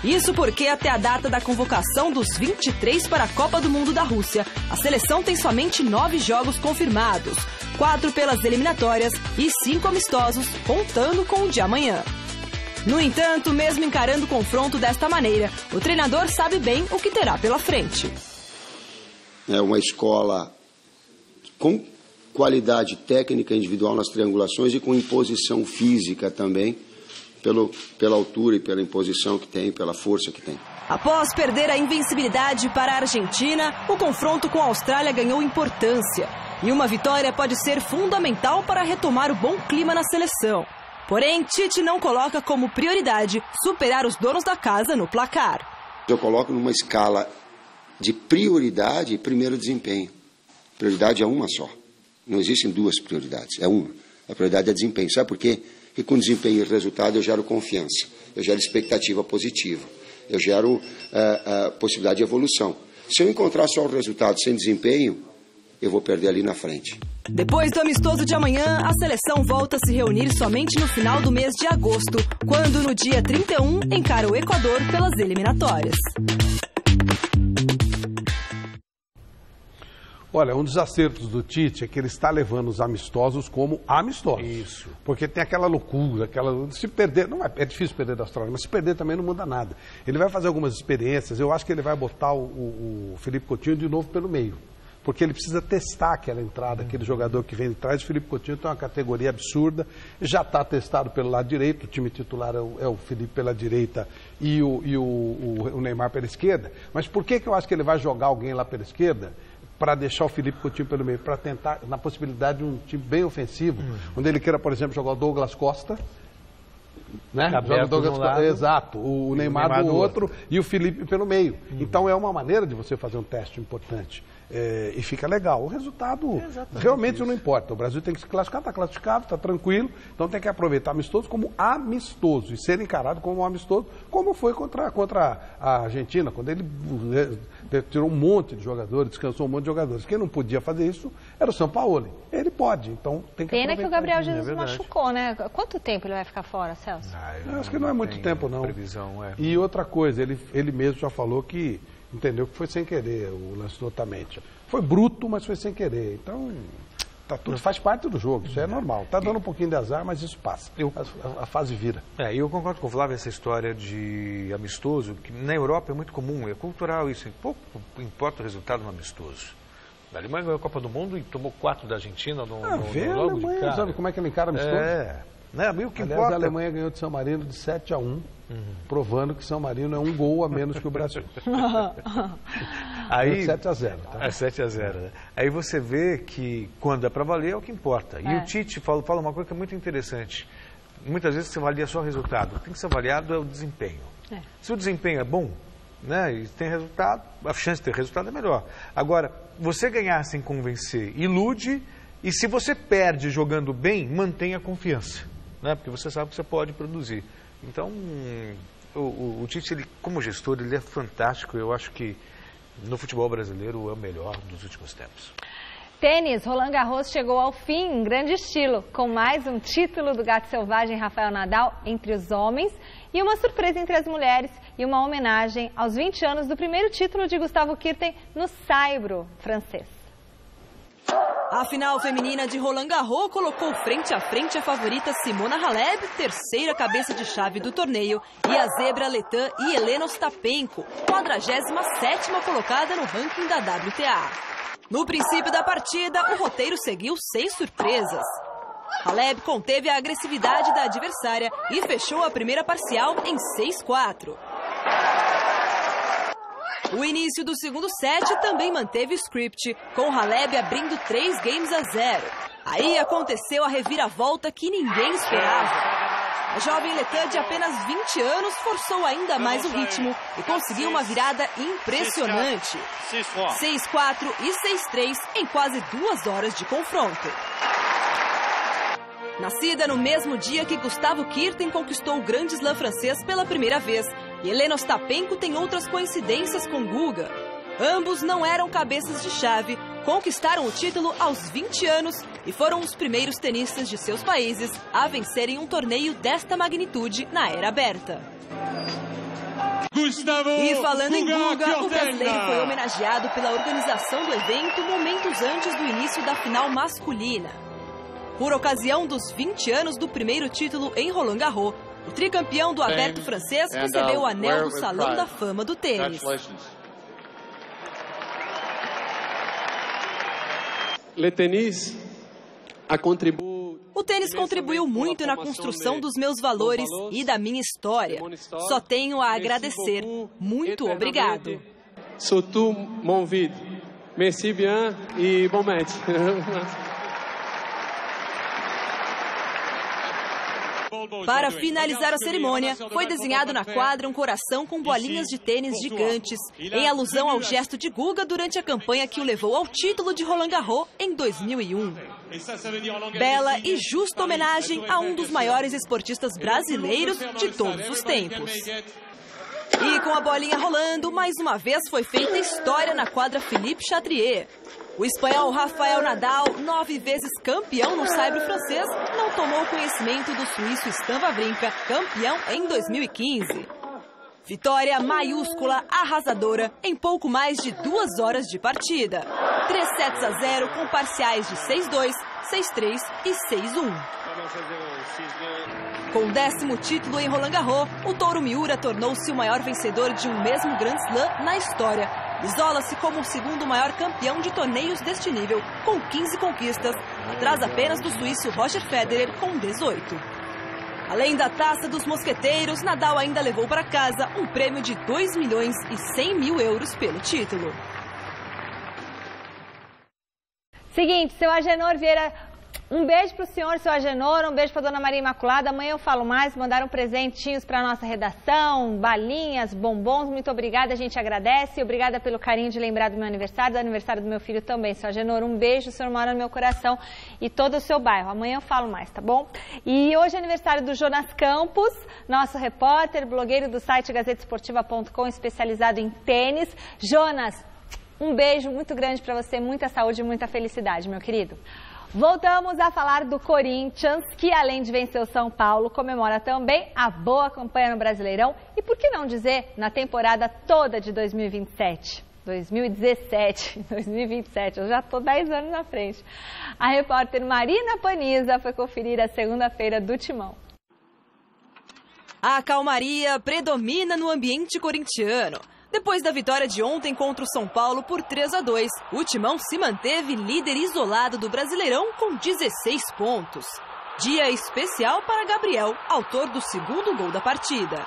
[SPEAKER 2] Isso porque até a data da convocação dos 23 para a Copa do Mundo da Rússia, a seleção tem somente 9 jogos confirmados, 4 pelas eliminatórias e 5 amistosos, contando com o de amanhã. No entanto, mesmo encarando o confronto desta maneira, o treinador sabe bem o que terá pela frente.
[SPEAKER 16] É uma escola com qualidade técnica individual nas triangulações e com imposição física também, pela altura e pela imposição que tem, pela força que tem.
[SPEAKER 2] Após perder a invencibilidade para a Argentina, o confronto com a Austrália ganhou importância. E uma vitória pode ser fundamental para retomar o bom clima na seleção. Porém, Tite não coloca como prioridade superar os donos da casa no placar.
[SPEAKER 16] Eu coloco numa escala de prioridade, primeiro desempenho. Prioridade é uma só. Não existem duas prioridades, é uma. A prioridade é desempenho. Sabe por quê? Porque com desempenho e resultado eu gero confiança, eu gero expectativa positiva, eu gero possibilidade de evolução. Se eu encontrar só o resultado sem desempenho, eu vou perder ali na frente.
[SPEAKER 2] Depois do amistoso de amanhã, a seleção volta a se reunir somente no final do mês de agosto, quando no dia 31 encara o Equador pelas eliminatórias.
[SPEAKER 9] Olha, um dos acertos do Tite é que ele está levando os amistosos como amistosos. Isso. Porque tem aquela loucura, se perder, não é difícil perder da Austrália, mas se perder também não muda nada. Ele vai fazer algumas experiências, eu acho que ele vai botar o Felipe Coutinho de novo pelo meio. Porque ele precisa testar aquela entrada, aquele jogador que vem de trás. O Felipe Coutinho tem uma categoria absurda, já está testado pelo lado direito, o time titular é o Felipe pela direita e o Neymar pela esquerda. Mas por que eu acho que ele vai jogar alguém lá pela esquerda? Para deixar o Felipe Coutinho pelo meio, para tentar, na possibilidade de um time bem ofensivo, onde ele queira, por exemplo, jogar o Douglas Costa, né? Joga o Douglas Costa, exato, o Neymar do outro e o Felipe pelo meio. Então é uma maneira de você fazer um teste importante. e fica legal. O resultado realmente não importa. O Brasil tem que se classificar, está classificado, está tranquilo, então tem que aproveitar amistoso como amistoso e ser encarado como um amistoso, como foi contra a Argentina, quando ele tirou um monte de jogadores, descansou um monte de jogadores. Quem não podia fazer isso era o Sampaoli. Ele pode, então tem que aproveitar.
[SPEAKER 3] Pena que o Gabriel Jesus machucou, né? Quanto tempo ele vai ficar fora, Celso?
[SPEAKER 9] Eu acho que não é muito tempo, não.
[SPEAKER 10] Previsão,
[SPEAKER 9] E outra coisa, ele mesmo já falou que entendeu que foi sem querer o lance do Otamendi. Foi bruto, mas foi sem querer. Então, tudo faz parte do jogo, isso é normal. Tá dando um pouquinho de azar, mas isso passa. A fase vira.
[SPEAKER 10] Eu concordo com o Flávio essa história de amistoso, que na Europa é muito comum, é cultural isso. Pouco importa o resultado no amistoso. A Alemanha ganhou a Copa do Mundo e tomou 4 da Argentina logo de cara.
[SPEAKER 9] Sabe como é que ele encara amistoso?
[SPEAKER 10] O que importa...
[SPEAKER 9] a Alemanha ganhou de São Marino de 7-1, provando que São Marino é um gol a menos que o Brasil.
[SPEAKER 10] Aí
[SPEAKER 9] 7-0. Tá?
[SPEAKER 10] É 7-0. Né? Aí você vê que quando é para valer é o que importa. E o Tite fala uma coisa que é muito interessante. Muitas vezes você avalia só o resultado. Tem que ser avaliado é o desempenho. Se o desempenho é bom, né, e tem resultado, a chance de ter resultado é melhor. Agora, você ganhar sem convencer ilude, e se você perde jogando bem, mantém a confiança. Né? Porque você sabe que você pode produzir. Então, o Tite, ele, como gestor, ele é fantástico. Eu acho que no futebol brasileiro é o melhor dos últimos tempos.
[SPEAKER 3] Tênis, Roland Garros chegou ao fim em grande estilo, com mais um título do gato selvagem Rafael Nadal entre os homens e uma surpresa entre as mulheres e uma homenagem aos 20 anos do primeiro título de Gustavo Kuerten no saibro francês.
[SPEAKER 2] A final feminina de Roland Garros colocou frente a frente a favorita Simona Halep, terceira cabeça de chave do torneio, e a zebra letã Jelena Ostapenko, 47ª colocada no ranking da WTA. No princípio da partida, o roteiro seguiu sem surpresas. Halep conteve a agressividade da adversária e fechou a primeira parcial em 6-4. O início do segundo set também manteve o script, com Halep abrindo 3-0. Aí aconteceu a reviravolta que ninguém esperava. A jovem letã de apenas 20 anos forçou ainda mais o ritmo e conseguiu uma virada impressionante. 6-4 e 6-3 em quase 2 horas de confronto. Nascida no mesmo dia que Gustavo Kuerten conquistou o Grande Slam francês pela primeira vez, Jelena Ostapenko tem outras coincidências com Guga. Ambos não eram cabeças de chave, conquistaram o título aos 20 anos e foram os primeiros tenistas de seus países a vencerem um torneio desta magnitude na era aberta. E falando em Guga, o brasileiro foi homenageado pela organização do evento momentos antes do início da final masculina. Por ocasião dos 20 anos do primeiro título em Roland Garros, o tricampeão do aberto francês recebeu o anel do Salão da Fama do tênis. O tênis contribuiu muito na construção dos meus valores e da minha história. Só tenho a agradecer. Muito obrigado.
[SPEAKER 17] Surtout mon vide. Merci bien e bon match.
[SPEAKER 2] Para finalizar a cerimônia, foi desenhado na quadra um coração com bolinhas de tênis gigantes, em alusão ao gesto de Guga durante a campanha que o levou ao título de Roland Garros em 2001. Bela e justa homenagem a um dos maiores esportistas brasileiros de todos os tempos. E com a bolinha rolando, mais uma vez foi feita história na quadra Philippe Chatrier. O espanhol Rafael Nadal, 9 vezes campeão no saibro francês, não tomou conhecimento do suíço Stan Wawrinka, campeão em 2015. Vitória maiúscula, arrasadora, em pouco mais de 2 horas de partida. 3-0 com parciais de 6-2, 6-3 e 6-1. Com o 10º título em Roland Garros, o Touro Miura tornou-se o maior vencedor de um mesmo Grand Slam na história. Isola-se como o segundo maior campeão de torneios deste nível, com 15 conquistas, atrás apenas do suíço Roger Federer, com 18. Além da taça dos mosqueteiros, Nadal ainda levou para casa um prêmio de 2 milhões e 100 mil euros pelo título.
[SPEAKER 3] Seguinte, seu Agenor Vieira Um beijo para o senhor, seu Agenor, um beijo para a dona Maria Imaculada. Amanhã eu falo mais, mandaram presentinhos para a nossa redação, balinhas, bombons. Muito obrigada, a gente agradece. Obrigada pelo carinho de lembrar do meu aniversário, do aniversário do meu filho também, seu Agenor. Um beijo, o senhor mora no meu coração e todo o seu bairro. Amanhã eu falo mais, tá bom? E hoje é aniversário do Jonas Campos, nosso repórter, blogueiro do site gazetesportiva.com, especializado em tênis. Jonas, um beijo muito grande para você, muita saúde e muita felicidade, meu querido. Voltamos a falar do Corinthians, que além de vencer o São Paulo, comemora também a boa campanha no Brasileirão e, por que não dizer, na temporada toda de 2027. 2017, 2027, eu já estou 10 anos na frente. A repórter Marina Paniza foi conferir a segunda-feira do Timão.
[SPEAKER 2] A calmaria predomina no ambiente corintiano. Depois da vitória de ontem contra o São Paulo por 3-2, o Timão se manteve líder isolado do Brasileirão com 16 pontos. Dia especial para Gabriel, autor do segundo gol da partida.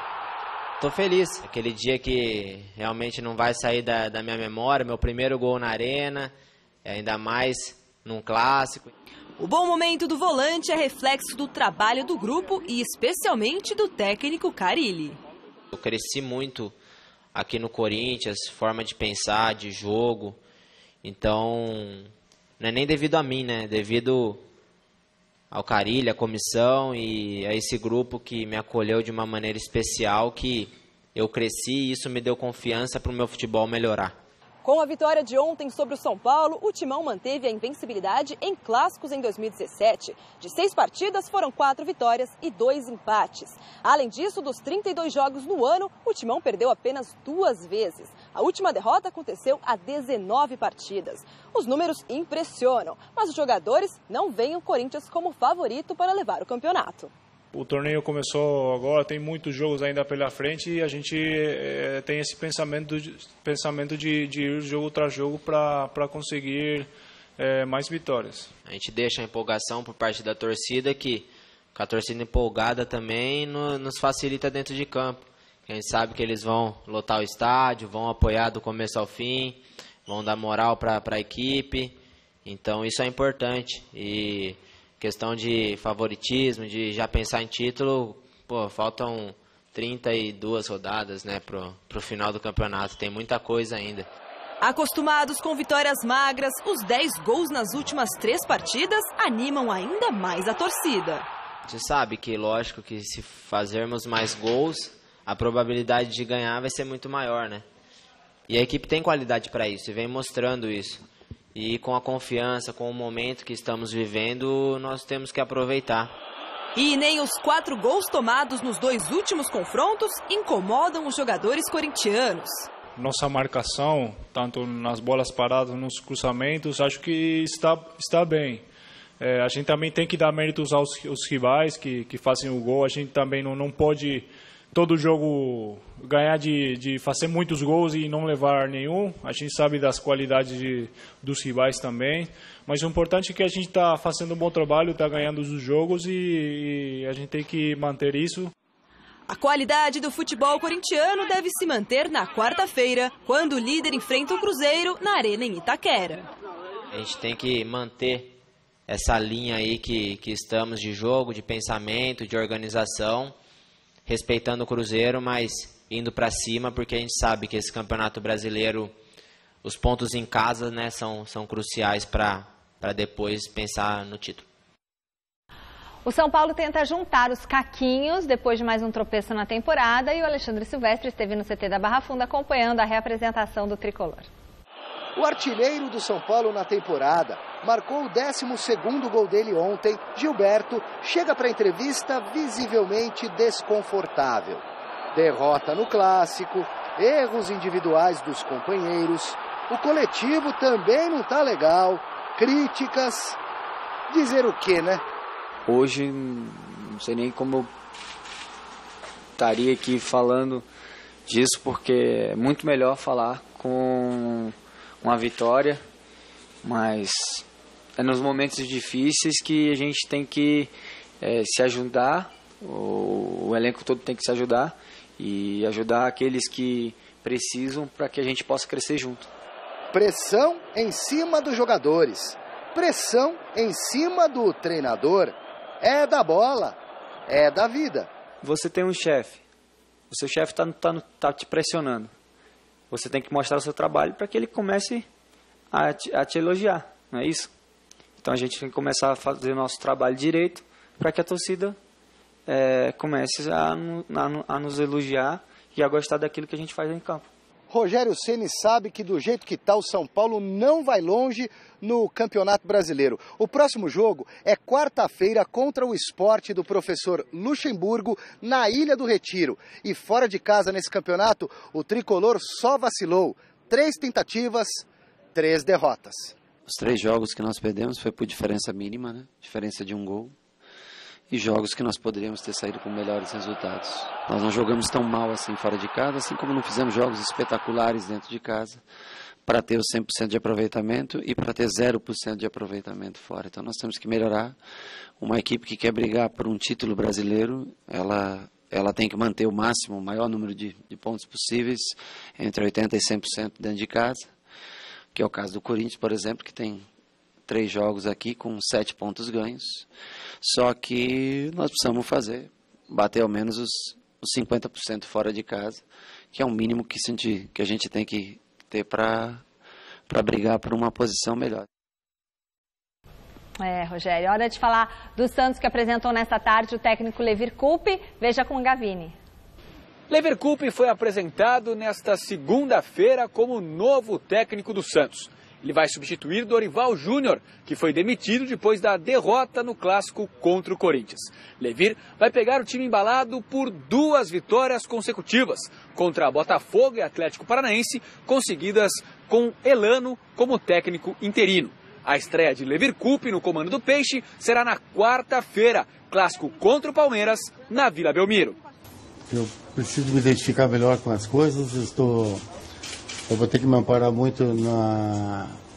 [SPEAKER 18] Tô feliz, aquele dia que realmente não vai sair da minha memória, meu primeiro gol na arena, ainda mais num clássico.
[SPEAKER 2] O bom momento do volante é reflexo do trabalho do grupo e especialmente do técnico Carille.
[SPEAKER 18] Eu cresci muito aqui no Corinthians, forma de pensar, de jogo, então não é nem devido a mim, né? Devido ao Carille, à comissão e a esse grupo que me acolheu de uma maneira especial, que eu cresci e isso me deu confiança para o meu futebol melhorar.
[SPEAKER 2] Com a vitória de ontem sobre o São Paulo, o Timão manteve a invencibilidade em clássicos em 2017. De 6 partidas, foram 4 vitórias e 2 empates. Além disso, dos 32 jogos no ano, o Timão perdeu apenas 2 vezes. A última derrota aconteceu há 19 partidas. Os números impressionam, mas os jogadores não veem o Corinthians como favorito para levar o campeonato.
[SPEAKER 19] O torneio começou agora, tem muitos jogos ainda pela frente e a gente tem esse pensamento de ir jogo tras jogo para conseguir mais vitórias.
[SPEAKER 18] A gente deixa a empolgação por parte da torcida, que com a torcida empolgada também nos facilita dentro de campo. A gente sabe que eles vão lotar o estádio, vão apoiar do começo ao fim, vão dar moral para a equipe, então isso é importante. E questão de favoritismo, de já pensar em título, faltam 32 rodadas, né, pro final do campeonato, tem muita coisa ainda.
[SPEAKER 2] Acostumados com vitórias magras, os 10 gols nas últimas 3 partidas animam ainda mais a torcida.
[SPEAKER 18] A gente sabe que, lógico, que se fazermos mais gols, a probabilidade de ganhar vai ser muito maior, né? E a equipe tem qualidade para isso e vem mostrando isso. E com a confiança, com o momento que estamos vivendo, nós temos que aproveitar.
[SPEAKER 2] E nem os 4 gols tomados nos 2 últimos confrontos incomodam os jogadores corintianos.
[SPEAKER 19] Nossa marcação, tanto nas bolas paradas, nos cruzamentos, acho que está bem. A gente também tem que dar méritos aos rivais que fazem o gol. A gente também não pode todo jogo ganhar de fazer muitos gols e não levar nenhum. A gente sabe das qualidades dos rivais também, mas o importante é que a gente está fazendo um bom trabalho, está ganhando os jogos e a gente tem que manter isso.
[SPEAKER 2] A qualidade do futebol corintiano deve se manter na quarta-feira, quando o líder enfrenta o Cruzeiro na Arena em Itaquera.
[SPEAKER 18] A gente tem que manter essa linha aí que estamos de jogo, de pensamento, de organização, respeitando o Cruzeiro, mas indo para cima, porque a gente sabe que esse Campeonato Brasileiro, os pontos em casa, né, são cruciais para depois pensar no título.
[SPEAKER 3] O São Paulo tenta juntar os caquinhos depois de mais um tropeço na temporada e o Alexandre Silvestre esteve no CT da Barra Funda acompanhando a reapresentação do tricolor.
[SPEAKER 20] O artilheiro do São Paulo na temporada marcou o 12º gol dele ontem. Gilberto chega para a entrevista visivelmente desconfortável. Derrota no clássico, erros individuais dos companheiros, o coletivo também não tá legal, críticas, dizer o quê, né?
[SPEAKER 21] Hoje não sei nem como eu estaria aqui falando disso, porque é muito melhor falar com uma vitória, mas é nos momentos difíceis que a gente tem que se ajudar, o elenco todo tem que se ajudar e ajudar aqueles que precisam para que a gente possa crescer junto.
[SPEAKER 20] Pressão em cima dos jogadores. pressão em cima do treinador. É da bola, é da vida.
[SPEAKER 21] Você tem um chefe, o seu chefe tá te pressionando. Você tem que mostrar o seu trabalho para que ele comece a te elogiar, não é isso? Então a gente tem que começar a fazer o nosso trabalho direito para que a torcida comece a nos elogiar e a gostar daquilo que a gente faz em campo.
[SPEAKER 20] Rogério Ceni sabe que do jeito que está o São Paulo não vai longe no Campeonato Brasileiro. O próximo jogo é quarta-feira contra o Sport do professor Luxemburgo na Ilha do Retiro. E fora de casa nesse campeonato, o tricolor só vacilou. 3 tentativas, 3 derrotas.
[SPEAKER 5] Os 3 jogos que nós perdemos foi por diferença mínima, né? Diferença de 1 gol. E jogos que nós poderíamos ter saído com melhores resultados. Nós não jogamos tão mal assim fora de casa, assim como não fizemos jogos espetaculares dentro de casa, para ter o 100% de aproveitamento e para ter 0% de aproveitamento fora. Então nós temos que melhorar. Uma equipe que quer brigar por um título brasileiro, ela tem que manter o máximo, o maior número de pontos possíveis, entre 80% e 100% dentro de casa, que é o caso do Corinthians, por exemplo, que tem 3 jogos aqui com 7 pontos ganhos. Só que nós precisamos bater ao menos os 50% fora de casa, que é o mínimo que a gente tem que ter para brigar por uma posição melhor.
[SPEAKER 3] Rogério, hora de falar do Santos, que apresentou nesta tarde o técnico Levir Coupe. Veja com o Gavini.
[SPEAKER 1] Levir Coupe foi apresentado nesta segunda-feira como novo técnico do Santos. Ele vai substituir Dorival Júnior, que foi demitido depois da derrota no clássico contra o Corinthians. Levir vai pegar o time embalado por 2 vitórias consecutivas contra Botafogo e Atlético Paranaense, conseguidas com Elano como técnico interino. A estreia de Levir Coupe no comando do Peixe será na quarta-feira, clássico contra o Palmeiras, na Vila Belmiro.
[SPEAKER 22] Eu preciso me identificar melhor com as coisas, eu vou ter que me amparar muito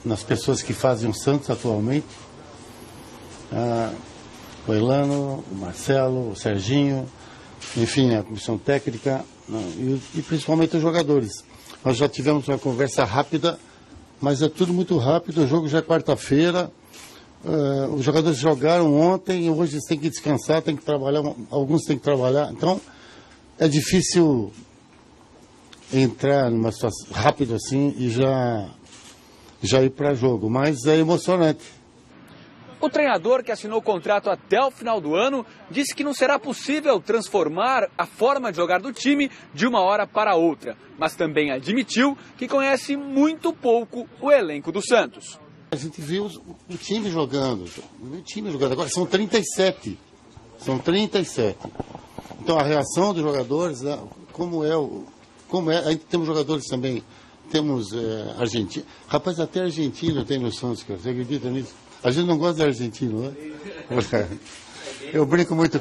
[SPEAKER 22] nas pessoas que fazem o Santos atualmente. O Elano, o Marcelo, o Serginho, enfim, a comissão técnica e principalmente os jogadores. Nós já tivemos uma conversa rápida, mas é tudo muito rápido, o jogo já é quarta-feira. Os jogadores jogaram ontem, hoje eles têm que descansar, têm que trabalhar, alguns têm que trabalhar. Então, é difícil entrar numa situação rápido assim e já ir para jogo, mas é emocionante.
[SPEAKER 1] O treinador, que assinou o contrato até o final do ano, disse que não será possível transformar a forma de jogar do time de uma hora para outra, mas também admitiu que conhece muito pouco o elenco do Santos.
[SPEAKER 22] A gente viu o time jogando, agora são 37. Então a reação dos jogadores, como é, aí temos jogadores também, temos argentino. Rapaz, até argentino tem no Santos, cara. Você acredita nisso? A gente não gosta de argentino, né? Eu brinco muito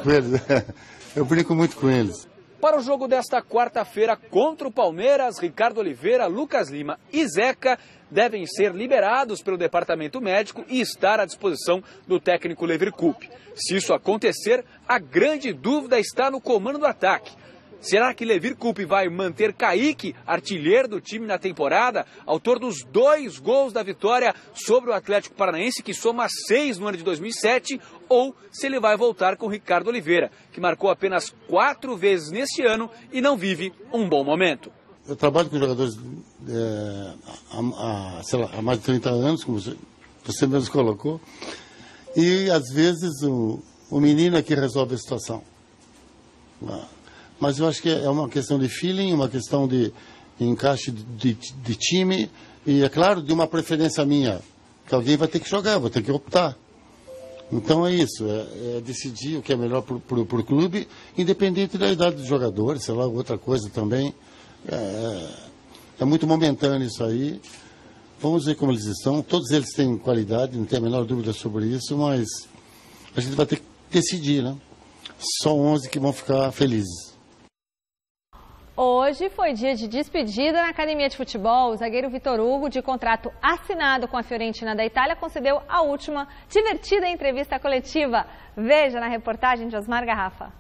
[SPEAKER 22] com eles.
[SPEAKER 1] Para o jogo desta quarta-feira contra o Palmeiras, Ricardo Oliveira, Lucas Lima e Zeca devem ser liberados pelo departamento médico e estar à disposição do técnico Levir Coupe. Se isso acontecer, a grande dúvida está no comando do ataque. Será que Levir Coupe vai manter Kaique, artilheiro do time na temporada, autor dos 2 gols da vitória sobre o Atlético Paranaense, que soma 6 no ano de 2007, ou se ele vai voltar com Ricardo Oliveira, que marcou apenas 4 vezes neste ano e não vive um bom momento?
[SPEAKER 22] Eu trabalho com jogadores há mais de 30 anos, como você mesmo colocou, e às vezes o menino é que resolve a situação. Mas eu acho que é uma questão de feeling, uma questão de encaixe de time e, é claro, de uma preferência minha, que alguém vai ter que jogar, vou ter que optar. Então é isso, é decidir o que é melhor para o clube, independente da idade do jogador, sei lá, outra coisa também. É muito momentâneo isso aí. Vamos ver como eles estão. Todos eles têm qualidade, não tem a menor dúvida sobre isso, mas a gente vai ter que decidir, né? Só 11 que vão ficar felizes.
[SPEAKER 3] Hoje foi dia de despedida na academia de futebol. O zagueiro Vitor Hugo, de contrato assinado com a Fiorentina da Itália, concedeu a última divertida entrevista coletiva. Veja na reportagem de Osmar Garrafa.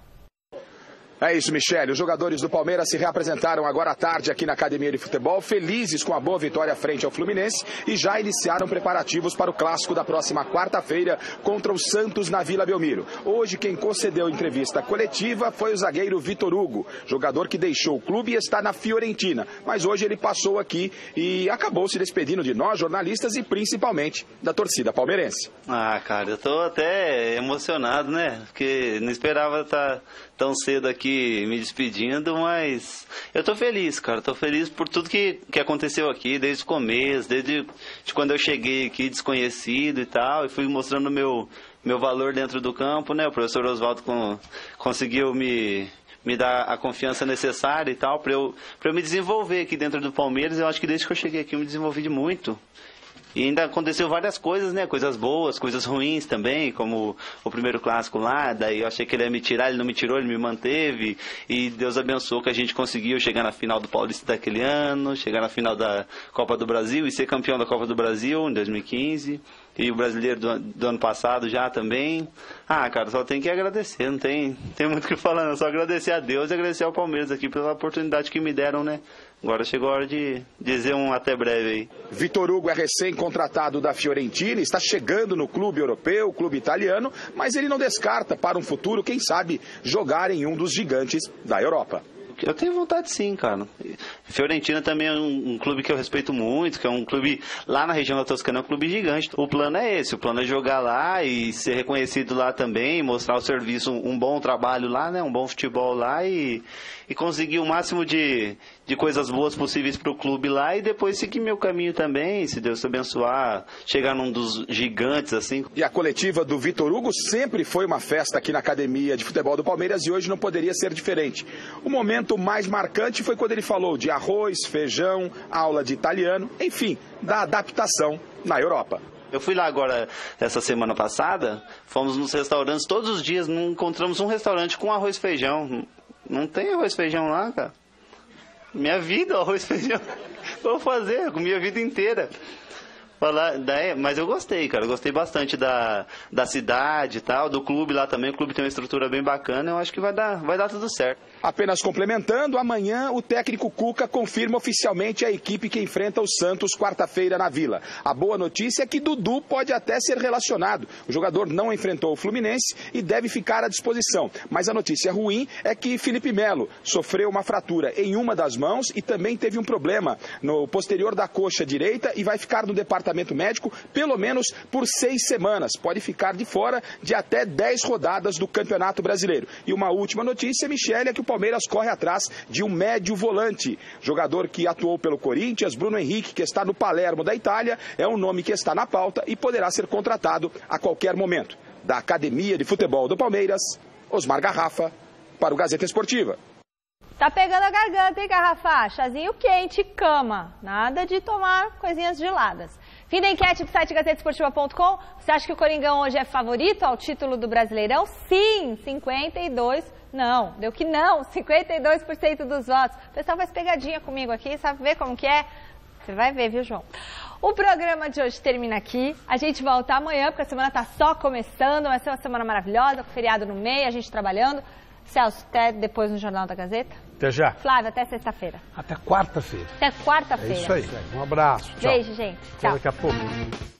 [SPEAKER 6] É isso, Michele. Os jogadores do Palmeiras se reapresentaram agora à tarde aqui na Academia de Futebol, felizes com a boa vitória frente ao Fluminense e já iniciaram preparativos para o clássico da próxima quarta-feira contra o Santos na Vila Belmiro. Hoje quem concedeu entrevista coletiva foi o zagueiro Vitor Hugo, jogador que deixou o clube e está na Fiorentina. Mas hoje ele passou aqui e acabou se despedindo de nós, jornalistas, e principalmente da torcida palmeirense.
[SPEAKER 7] Ah, cara, eu tô até emocionado, né? Porque não esperava estar tão cedo aqui me despedindo, mas eu tô feliz, cara. Tô feliz por tudo que aconteceu aqui, desde o começo, desde quando eu cheguei aqui desconhecido e tal, e fui mostrando meu valor dentro do campo, né? O professor Oswaldo conseguiu me dar a confiança necessária e tal, para eu me desenvolver aqui dentro do Palmeiras. Eu acho que desde que eu cheguei aqui eu me desenvolvi muito. E ainda aconteceu várias coisas, né? Coisas boas, coisas ruins também, como o primeiro clássico lá, daí eu achei que ele ia me tirar, ele não me tirou, ele me manteve, e Deus abençoou que a gente conseguiu chegar na final do Paulista daquele ano, chegar na final da Copa do Brasil e ser campeão da Copa do Brasil em 2015, e o brasileiro do ano passado já também. Ah, cara, só tem que agradecer, não tem muito o que falar, não, só agradecer a Deus e agradecer ao Palmeiras aqui pela oportunidade que me deram, né? Agora chegou a hora de dizer um até breve aí.
[SPEAKER 6] Vitor Hugo é recém-contratado da Fiorentina, está chegando no clube europeu, clube italiano, mas ele não descarta para um futuro, quem sabe, jogar em um dos gigantes da Europa.
[SPEAKER 7] Eu tenho vontade sim, cara. Fiorentina também é um clube que eu respeito muito, que é um clube lá na região da Toscana, é um clube gigante. O plano é esse, o plano é jogar lá e ser reconhecido lá também, mostrar o serviço, um bom trabalho lá, né, um bom futebol lá e conseguir o máximo de coisas boas possíveis para o clube lá e depois seguir meu caminho também, se Deus abençoar, chegar num dos gigantes assim.
[SPEAKER 6] E a coletiva do Vitor Hugo sempre foi uma festa aqui na Academia de Futebol do Palmeiras e hoje não poderia ser diferente. O momento mais marcante foi quando ele falou de arroz, feijão, aula de italiano, enfim, da adaptação na Europa.
[SPEAKER 7] Eu fui lá agora, essa semana passada, fomos nos restaurantes, todos os dias não encontramos um restaurante com arroz e feijão. Não tem arroz e feijão lá, cara. Minha vida, arroz e feijão. Vou fazer, comi a vida inteira. Mas eu gostei, cara. Eu gostei bastante da cidade e tal, do clube lá também. O clube tem uma estrutura bem bacana. Eu acho que vai dar tudo certo.
[SPEAKER 6] Apenas complementando, amanhã o técnico Cuca confirma oficialmente a equipe que enfrenta o Santos quarta-feira na Vila. A boa notícia é que Dudu pode até ser relacionado. O jogador não enfrentou o Fluminense e deve ficar à disposição. Mas a notícia ruim é que Felipe Melo sofreu uma fratura em uma das mãos e também teve um problema no posterior da coxa direita e vai ficar no departamento médico pelo menos por 6 semanas. Pode ficar de fora de até 10 rodadas do Campeonato Brasileiro. E uma última notícia, Michele, é que o Palmeiras corre atrás de um médio volante. Jogador que atuou pelo Corinthians, Bruno Henrique, que está no Palermo da Itália, é um nome que está na pauta e poderá ser contratado a qualquer momento. Da Academia de Futebol do Palmeiras, Osmar Garrafa, para o Gazeta Esportiva.
[SPEAKER 3] Tá pegando a garganta, hein, Garrafa? Chazinho quente, cama. Nada de tomar coisinhas geladas. Fim da enquete do site gazetesportiva.com. Você acha que o Coringão hoje é favorito ao título do Brasileirão? Sim, 52%. Não, deu que não, 52% dos votos. O pessoal faz pegadinha comigo aqui, sabe ver como que é? Você vai ver, viu, João? O programa de hoje termina aqui. A gente volta amanhã, porque a semana tá só começando. Vai ser uma semana maravilhosa, com feriado no meio, a gente trabalhando. Celso, até depois no Jornal da Gazeta.
[SPEAKER 9] Até já.
[SPEAKER 3] Flávia, até sexta-feira.
[SPEAKER 9] Até quarta-feira.
[SPEAKER 3] Até quarta-feira.
[SPEAKER 9] É isso aí. Um abraço.
[SPEAKER 3] Tchau. Beijo, gente. Tchau.
[SPEAKER 9] Até daqui a pouco.